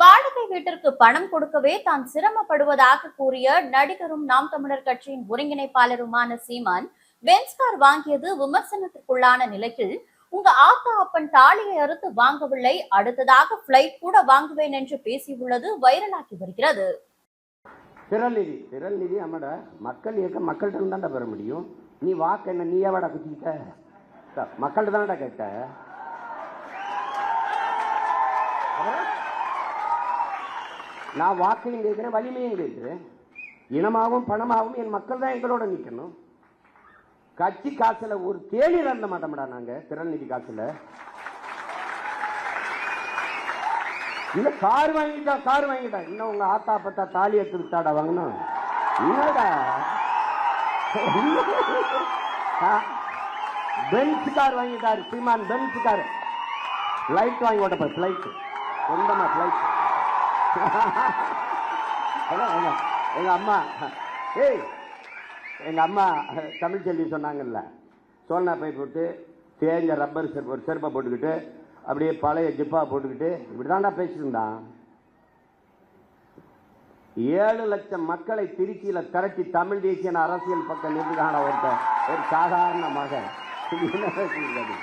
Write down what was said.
வாடகை வீட்டிற்கு பணம் கொடுக்கவே தான் சிரமப்படுவதாக கூறிய நடிகரும் நாம் தமிழர் கட்சியின் ஒருங்கிணைப்பாளருமான சீமான் பென்ஸ் கார் வாங்கியது விமர்சனத்திற்குள்ளான நிலையில் உங்க ஆத்தா அப்பன் தாலியை அறுத்து வாங்கவில்லை, அடுத்ததாக பிளைட் கூட வாங்குவேன் என்று பேசியுள்ளது வைரலாகி வருகிறது. திரள் நிதி அம்மட மக்கள் இயக்க மக்கள்கிட்ட தான்டா பெற முடியும். நீ வாக்கு என்ன நீ எவடா குத்திக்கிட்ட? மக்கள்கிட்ட தானடா கேட்ட. நான் வாக்கையும் கேட்கிறேன், வலிமையும் கேட்கிறேன். இனமாகவும் பணமாகவும் என் மக்கள் தான் எங்களோட நிற்கணும். கட்சி காசுல ஒரு தேடி இறந்த மாட்டோம்டா நாங்க. திறன் நிதி காசுல இல்ல கார் வாங்கிட்டா இன்னும் உங்க ஆத்தா பத்தா தாலி எடுத்து விட்டாடா வாங்கணும். என்னடா பென்ஸ் கார் வாங்கிட்டாரு சீமான். பென்ஸ் கார் பிளைட் வாங்கி ஓட்ட பிளைட் சொந்தமா பிளைட். எங்க அம்மா தமிழ் செல்வி சொன்னாங்கல்ல, சோழனா பை போட்டு தேஞ்ச ரப்பர் செருப்பை போட்டுக்கிட்டு அப்படியே பழைய ஜிப்பா போட்டுக்கிட்டு இப்படிதான்டா பேசிட்டு இருந்தான். 7 லட்சம் மக்களை திருச்சியில திரட்டி தமிழ் தேசிய அரசியல் பக்கம் நிறுத்துக்கான ஒரு சாதாரண மகன் என்ன பேசியிருக்காரு.